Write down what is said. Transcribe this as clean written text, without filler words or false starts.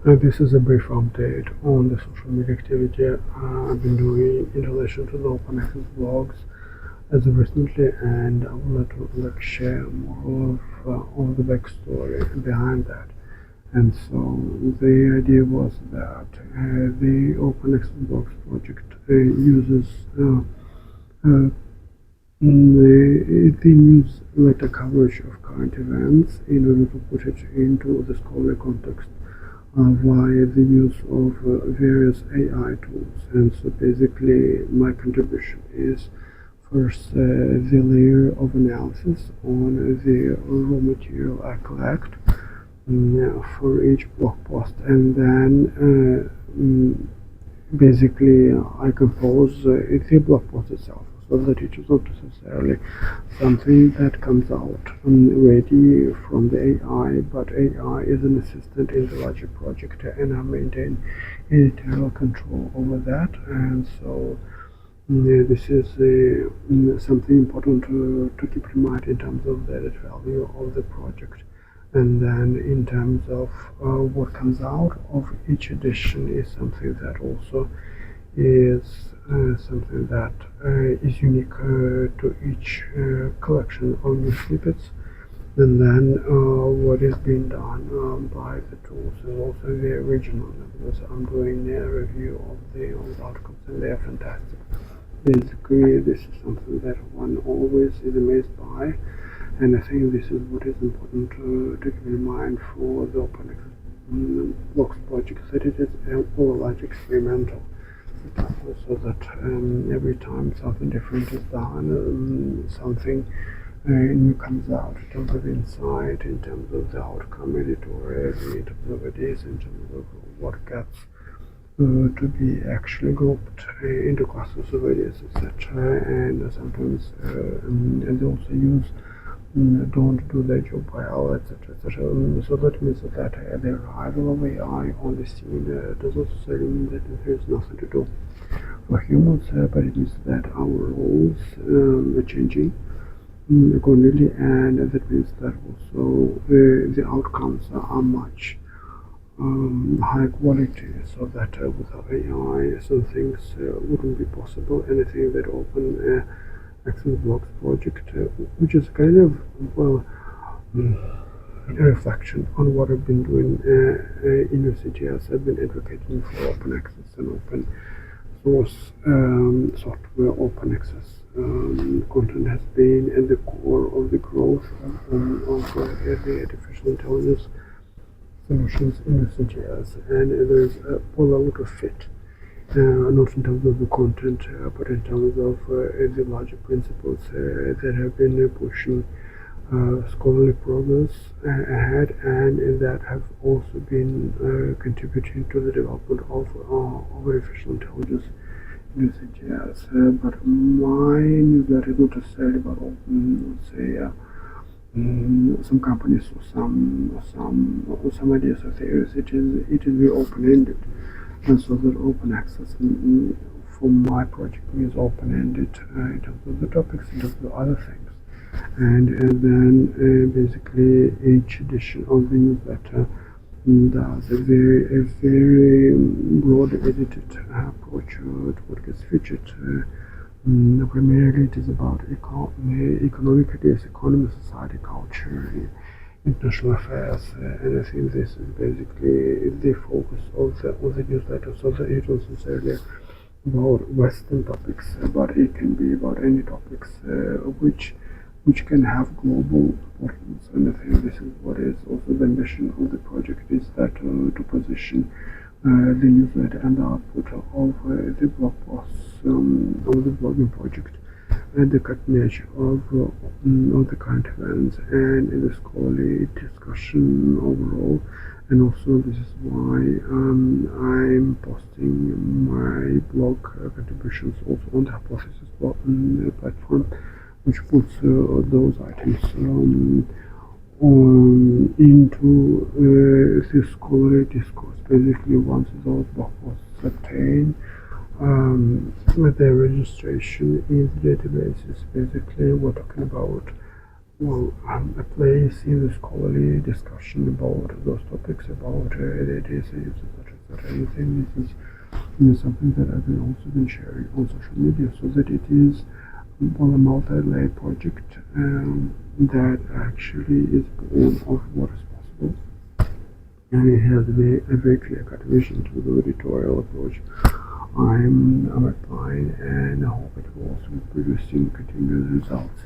This is a brief update on the social media activity I've been doing in relation to the open access blogs as of recently, and I would like to share more of the backstory behind that. And so the idea was that the open access blogs project uses the newsletter coverage of current events in order to put it into the scholarly context via the use of various AI tools. And so basically, my contribution is first the layer of analysis on the raw material I collect for each blog post, and then basically I compose the blog post itself, so that it is not necessarily something that comes out ready from the AI, but AI is an assistant in the larger project, and I maintain editorial control over that. And so this is something important to keep in mind in terms of the added value of the project. And then in terms of what comes out of each edition is something that also is something that is unique to each collection of new snippets. And then what is being done by the tools is also very original, because I'm doing a review of the old outcomes, and they are fantastic. Basically, this is something that one always is amazed by, and I think this is what is important to keep in mind for the open access blocks project, that it is all large experimental, so that every time something different is done, something new comes out in terms of insight, in terms of the outcome editorial, in terms of ideas, in terms of what gets to be actually grouped into classes of ideas, etc. And sometimes they also use don't do their job well, etc. etc. So that means that the arrival of AI on the scene does not necessarily mean that there is nothing to do for humans, but it means that our roles are changing accordingly, and that means that also the outcomes are much high quality, so that without AI some things wouldn't be possible. Anything that open access blocks project, which is kind of, well, a reflection on what I've been doing in university, as I've been advocating for open access and open source software. Open access content has been at the core of the growth of the artificial intelligence solutions in recent years, and there's a lot of fit, not in terms of the content, but in terms of the larger principles that have been pushing scholarly progress ahead, and that have also been contributing to the development of artificial intelligence in recent years. But my newsletter is not necessarily about, let's say, some companies or some ideas or theories. It is very open-ended, and so that open access for my project means open-ended in terms of the topics, in terms of other things. And then basically each edition of the newsletter does a very broad edited approach to what gets featured. Primarily it is about economic ideas, economy, society, culture, international affairs, and I think this is basically the focus of the newsletter, so that it was necessarily about Western topics, but it can be about any topics which can have global importance. And I think this is what is also the mission of the project, is that to position the newsletter and the output of the blog posts of the blogging project at the cutting edge of the current events and in the scholarly discussion overall. And also this is why I'm posting my blog contributions also on the Hypothesis blog platform, which puts those items into the scholarly discourse. Basically, once those blog posts obtain their registration in the databases, basically we're talking about Well, a place in the scholarly discussion about those topics, about the essays, etc., etc. I think this is something that I've also been sharing on social media, so that it is well a multi-layered project that actually is born of what is possible, and it has a very clear-cut vision to the editorial approach I'm applying, and I hope it will also be producing continuous results.